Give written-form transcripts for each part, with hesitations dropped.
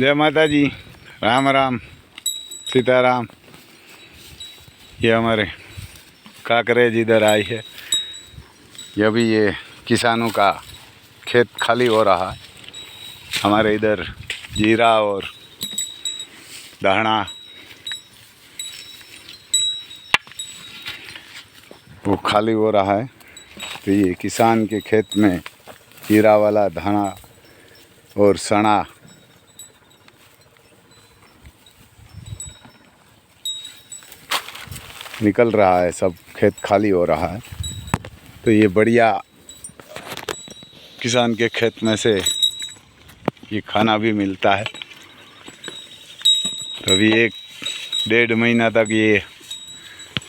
जय माता जी, राम राम, सीताराम। ये हमारे काकरेज इधर आई है। ये भी ये किसानों का खेत खाली हो रहा है। हमारे इधर जीरा और धाना वो खाली हो रहा है। तो ये किसान के खेत में जीरा वाला धाना और सना निकल रहा है, सब खेत खाली हो रहा है। तो ये बढ़िया किसान के खेत में से ये खाना भी मिलता है। तो अभी 1-1.5 महीना तक ये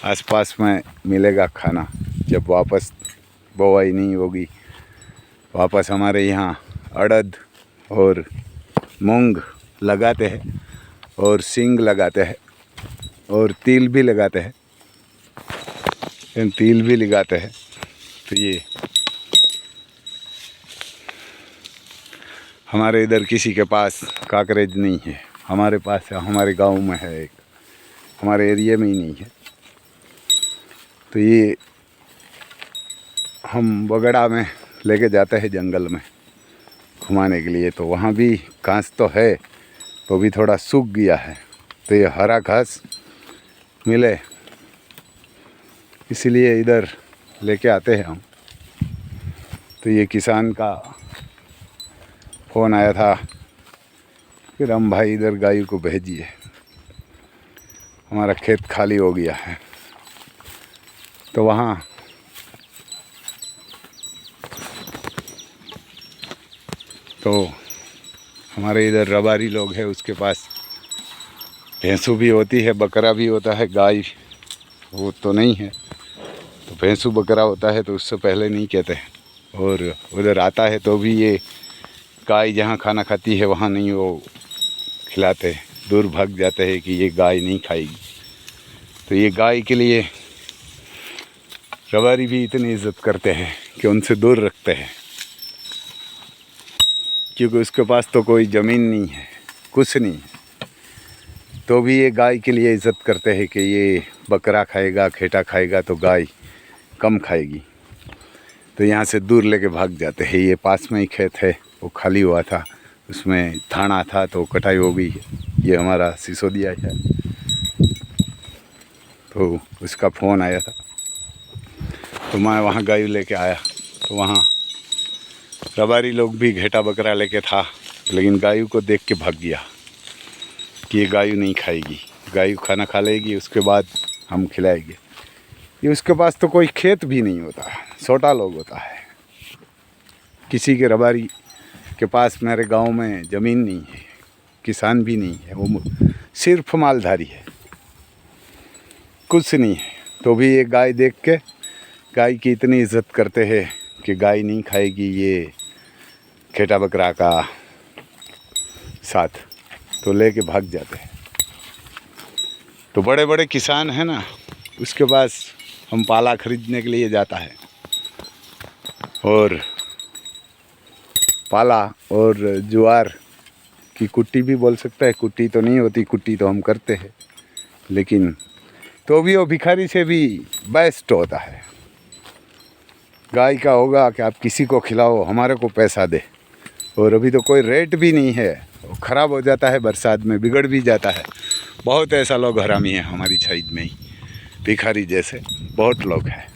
आसपास में मिलेगा खाना। जब वापस बुवाई नहीं होगी, वापस हमारे यहाँ अड़द और मूंग लगाते हैं और सींग लगाते हैं और तिल भी लगाते हैं, तिल भी लगाते हैं। तो ये हमारे इधर किसी के पास काकरेज नहीं है। हमारे पास है, हमारे गांव में है एक, हमारे एरिया में ही नहीं है। तो ये हम बगड़ा में लेके जाते हैं जंगल में घुमाने के लिए। तो वहाँ भी घास तो है, तो भी थोड़ा सूख गया है। तो ये हरा घास मिले इसीलिए इधर लेके आते हैं हम। तो ये किसान का फ़ोन आया था कि राम भाई इधर गाय को भेजिए, हमारा खेत खाली हो गया है। तो वहाँ तो हमारे इधर रबारी लोग हैं, उसके पास भैंसू भी होती है, बकरा भी होता है, गाय वो तो नहीं है। तो भैंसू बकरा होता है तो उससे पहले नहीं कहते हैं। और उधर आता है तो भी ये गाय जहाँ खाना खाती है वहाँ नहीं वो खिलाते, दूर भाग जाते हैं कि ये गाय नहीं खाएगी। तो ये गाय के लिए रबारी भी इतनी इज्जत करते हैं कि उनसे दूर रखते हैं, क्योंकि उसके पास तो कोई ज़मीन नहीं है, कुछ नहीं है। तो भी ये गाय के लिए इज़्ज़त करते हैं कि ये बकरा खाएगा, खेटा खाएगा तो गाय कम खाएगी। तो यहाँ से दूर लेके भाग जाते हैं। ये पास में ही खेत है, वो खाली हुआ था, उसमें धाना था तो कटाई हो गई है। ये हमारा सिसोदिया है, तो उसका फ़ोन आया था तो मैं वहाँ गाय लेके आया। तो वहाँ रबारी लोग भी घेटा बकरा लेके था, लेकिन गाय को देख के भाग गया कि ये गाय नहीं खाएगी, गाय खाना खा लेगी उसके बाद हम खिलाएंगे। ये उसके पास तो कोई खेत भी नहीं होता, छोटा लोग होता है। किसी के रबारी के पास मेरे गांव में ज़मीन नहीं है, किसान भी नहीं है, वो सिर्फ मालधारी है, कुछ नहीं है। तो भी ये गाय देख के गाय की इतनी इज्जत करते हैं कि गाय नहीं खाएगी ये खेटा बकरा का साथ, तो लेके भाग जाते हैं। तो बड़े बड़े किसान हैं ना, उसके पास हम पाला खरीदने के लिए जाता है और पाला और ज्वार की कुट्टी भी बोल सकता है, कुट्टी तो नहीं होती, कुट्टी तो हम करते हैं, लेकिन तो भी वो भिखारी से भी बेस्ट होता है। गाय का होगा कि आप किसी को खिलाओ, हमारे को पैसा दे। और अभी तो कोई रेट भी नहीं है, वो ख़राब हो जाता है, बरसात में बिगड़ भी जाता है। बहुत ऐसा लोग हरामी है हमारी साइड में ही, भिखारी जैसे बहुत लोग हैं।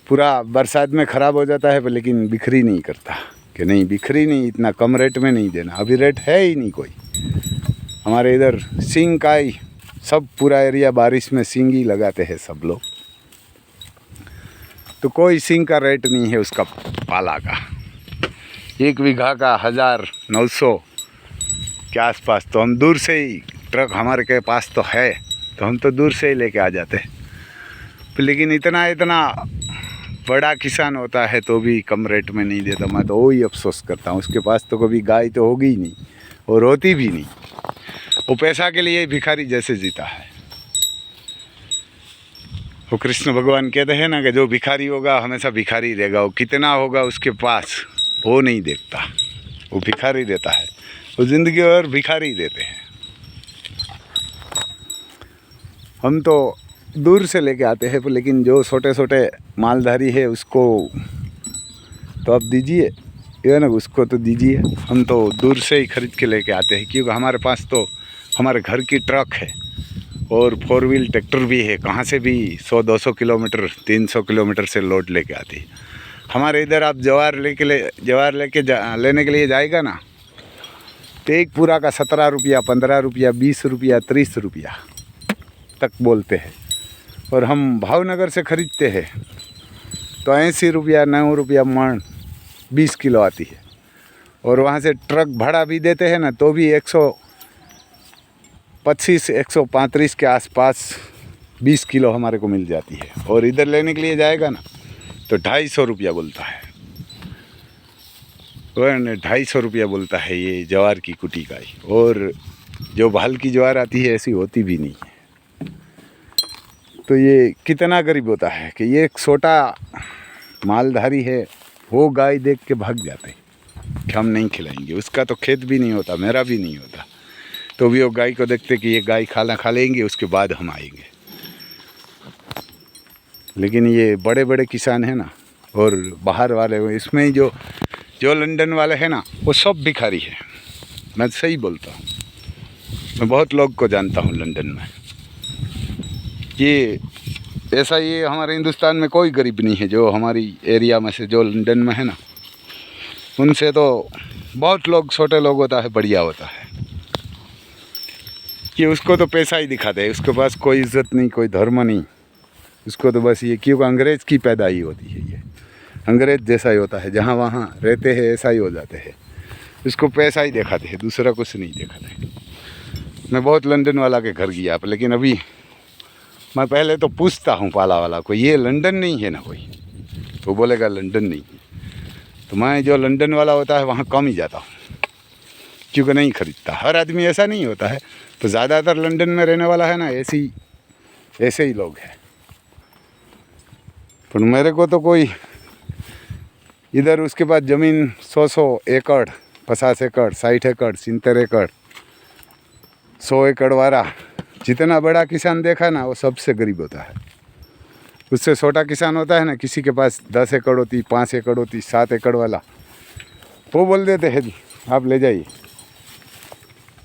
पूरा बरसात में ख़राब हो जाता है, लेकिन बिक्री नहीं करता कि नहीं बिक्री नहीं, इतना कम रेट में नहीं देना। अभी रेट है ही नहीं कोई। हमारे इधर सींग का ही सब पूरा एरिया बारिश में सींग ही लगाते हैं सब लोग। तो कोई सींग का रेट नहीं है उसका पाला का। 1 बीघा का 1900 के आसपास। तो हम दूर से ही, ट्रक हमारे के पास तो है, तो हम तो दूर से ही लेके आ जाते हैं। लेकिन इतना बड़ा किसान होता है तो भी कम रेट में नहीं देता। मैं तो वही अफसोस करता हूँ, उसके पास तो कभी गाय तो होगी ही नहीं और होती भी नहीं। वो पैसा के लिए भिखारी जैसे जीता है। वो कृष्ण भगवान कहते हैं ना कि जो भिखारी होगा हमेशा भिखारी रहेगा। वो कितना होगा उसके पास वो नहीं देखता, वो भिखारी रहता है। वो ज़िंदगी और भिखारी देते हैं। हम तो दूर से लेके आते हैं, लेकिन जो छोटे छोटे मालधारी है उसको तो आप दीजिए, ये ना उसको तो दीजिए। हम तो दूर से ही ख़रीद के लेके आते हैं, क्योंकि हमारे पास तो हमारे घर की ट्रक है और 4 व्हील ट्रैक्टर भी है। कहाँ से भी 100-200 किलोमीटर 300 किलोमीटर से लोड लेके आती है। हमारे इधर आप ज्वार लेने के लिए जाएगा ना, तो एक पूरा का 17 रुपया, 15 रुपया, 20 रुपया, 30 रुपया तक बोलते हैं। और हम भावनगर से ख़रीदते हैं तो 80 रुपया, 9 रुपया मण 20 किलो आती है। और वहाँ से ट्रक भाड़ा भी देते हैं ना, तो भी 125, 135 के आसपास 20 किलो हमारे को मिल जाती है। और इधर लेने के लिए जाएगा ना तो 250 रुपया बोलता है, 250 रुपया बोलता है ये ज्वार की कुटी का ही। और जो भाल की ज्वार आती है ऐसी होती भी नहीं है। तो ये कितना गरीब होता है कि ये एक छोटा मालधारी है, वो गाय देख के भाग जाते कि हम नहीं खिलाएंगे। उसका तो खेत भी नहीं होता, मेरा भी नहीं होता, तो भी वो गाय को देखते कि ये गाय खाना खा लेंगे, उसके बाद हम आएंगे। लेकिन ये बड़े बड़े किसान हैं ना, और बाहर वाले, इसमें जो लंदन वाले हैं ना, वो सब भिखारी है। मैं सही बोलता हूँ, मैं बहुत लोग को जानता हूँ लंदन में। ये ऐसा ये हमारे हिंदुस्तान में कोई गरीब नहीं है जो हमारी एरिया में से, जो लंदन में है ना, उनसे तो बहुत लोग, छोटे लोग होता है, बढ़िया होता है कि उसको तो पैसा ही दिखाते हैं। उसके पास कोई इज्जत नहीं, कोई धर्म नहीं, उसको तो बस ये, क्योंकि अंग्रेज़ की पैदाई होती है, ये अंग्रेज़ जैसा ही होता है, जहाँ वहाँ रहते हैं ऐसा ही हो जाते हैं। उसको पैसा ही दिखाते हैं, दूसरा कुछ नहीं दिखाते। मैं बहुत लंदन वाला के घर गया, लेकिन अभी मैं पहले तो पूछता हूँ पाला वाला को, ये लंदन नहीं है ना कोई, तो बोलेगा लंदन नहीं है। तो मैं जो लंदन वाला होता है वहाँ कम ही जाता हूँ, क्योंकि नहीं खरीदता। हर आदमी ऐसा नहीं होता है, तो ज़्यादातर लंदन में रहने वाला है ना, ऐसे ही लोग हैं। पर मेरे को तो कोई इधर उसके बाद ज़मीन 100 एकड़, 50 एकड़, 60 एकड़, 70 एकड़, 100 एकड़ वाला जितना बड़ा किसान देखा ना, वो सबसे गरीब होता है। उससे छोटा किसान होता है ना, किसी के पास 10 एकड़ होती, 5 एकड़ होती, 7 एकड़ वाला, वो बोल देते हैं जी आप ले जाइए,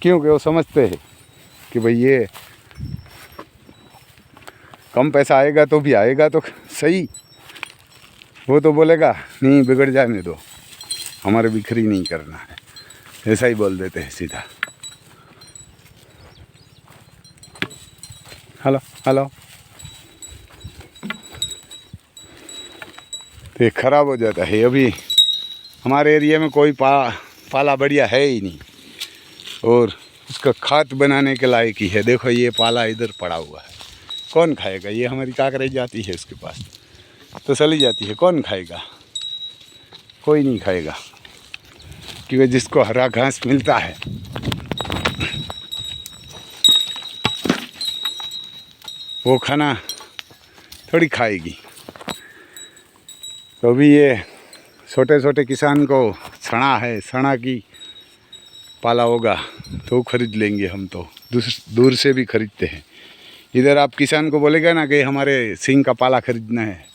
क्योंकि वो समझते हैं कि भाई ये कम पैसा आएगा तो भी आएगा तो सही। वो तो बोलेगा नहीं, बिगड़ जाने दो, हमारे बिक्री नहीं करना है, ऐसा ही बोल देते हैं सीधा। हेलो हेलो, तो ख़राब हो जाता है। अभी हमारे एरिया में कोई पाला बढ़िया है ही नहीं, और उसका खाद बनाने के लायक ही है। देखो ये पाला इधर पड़ा हुआ है, कौन खाएगा? ये हमारी काकरें जाती है उसके पास तो चली जाती है, कौन खाएगा? कोई नहीं खाएगा, क्योंकि जिसको हरा घास मिलता है वो खाना थोड़ी खाएगी। तो भी ये छोटे छोटे किसान को सणा की पाला होगा तो खरीद लेंगे। हम तो दूर से भी खरीदते हैं। इधर आप किसान को बोलेगा ना कि हमारे सिंग का पाला खरीदना है,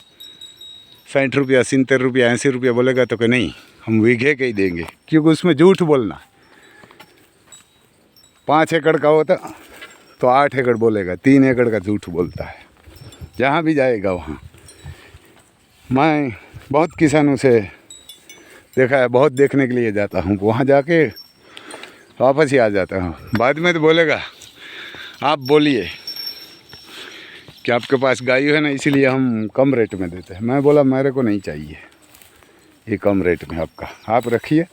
60 रुपया, 70 रुपया, 80 रुपया बोलेगा तो कि नहीं, हम बीघे के ही देंगे, क्योंकि उसमें झूठ बोलना। 5 एकड़ का होता तो 8 एकड़ बोलेगा, 3 एकड़ का झूठ बोलता है जहाँ भी जाएगा वहाँ। मैं बहुत किसानों से देखा है, बहुत देखने के लिए जाता हूँ, वहाँ जाके वापस ही आ जाता हूँ। बाद में तो बोलेगा आप बोलिए कि आपके पास गाय है ना, इसीलिए हम कम रेट में देते हैं। मैं बोला मेरे को नहीं चाहिए ये कम रेट में आपका, आप रखिए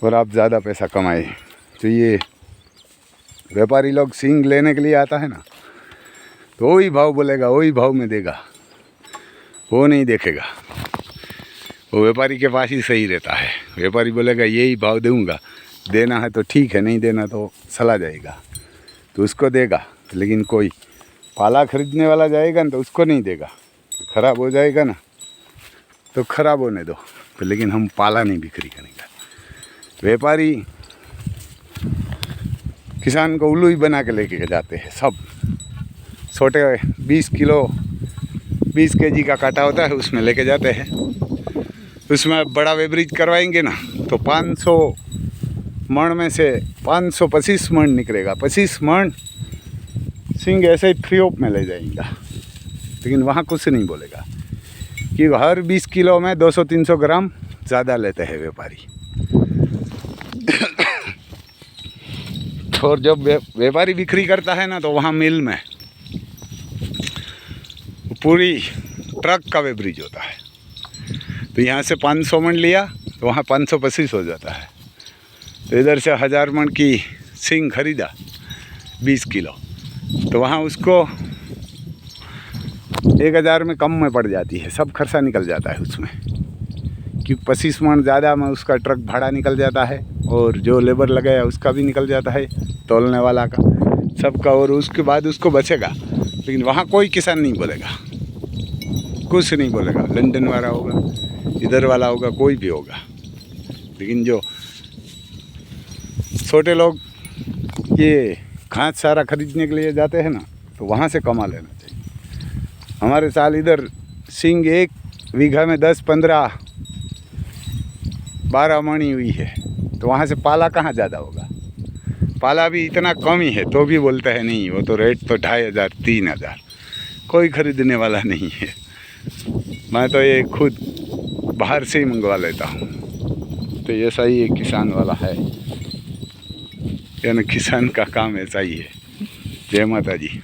और आप ज़्यादा पैसा कमाए। तो ये व्यापारी लोग सींग लेने के लिए आता है ना, तो वही भाव बोलेगा, वही भाव में देगा, वो नहीं देखेगा। वो व्यापारी के पास ही सही रहता है। व्यापारी बोलेगा यही भाव दूंगा, देना है तो ठीक है, नहीं देना तो चला जाएगा, तो उसको देगा। लेकिन कोई पाला खरीदने वाला जाएगा ना तो उसको नहीं देगा, ख़राब हो जाएगा ना तो ख़राब होने दो। तो लेकिन हम पाला नहीं बिक्री करेंगे। व्यापारी किसान को उल्लू ही बना के लेके जाते हैं सब। छोटे 20 किलो 20 kg का काटा होता है, उसमें लेके जाते हैं। उसमें बड़ा वेब्रिज करवाएंगे ना तो 500 मण में से 525 मण निकलेगा। 25 मण सिंह ऐसे ही फ्री ऑफ में ले जाएगा, लेकिन वहाँ कुछ नहीं बोलेगा कि हर 20 किलो में 200-300 ग्राम ज़्यादा लेते हैं व्यापारी। और जब व्यापारी बिक्री करता है ना तो वहाँ मिल में पूरी ट्रक का वेब्रिज होता है। तो यहाँ से 500 मण लिया तो वहाँ 525 हो जाता है। तो इधर से 1000 मण की सिंग खरीदा 20 किलो, तो वहाँ उसको 1000 में कम में पड़ जाती है। सब खर्चा निकल जाता है उसमें, क्योंकि 25 मण ज़्यादा में उसका ट्रक भाड़ा निकल जाता है और जो लेबर लगाया उसका भी निकल जाता है, तोलने वाला का, सबका। और उसके बाद उसको बचेगा। लेकिन वहाँ कोई किसान नहीं बोलेगा, कुछ नहीं बोलेगा। लंदन वाला होगा, इधर वाला होगा, कोई भी होगा। लेकिन जो छोटे लोग ये घास सारा खरीदने के लिए जाते हैं ना, तो वहाँ से कमा लेना चाहिए। हमारे साल इधर सिंग 1 बीघा में 10-15-12 मणी हुई है, तो वहाँ से पाला कहाँ ज़्यादा होगा। पाला भी इतना कम ही है, तो भी बोलते हैं नहीं, वो तो रेट तो 2500-3000, कोई खरीदने वाला नहीं है। मैं तो ये खुद बाहर से ही मंगवा लेता हूँ। तो ऐसा ही एक किसान वाला है, यानी किसान का काम ऐसा ही है। जय माता जी।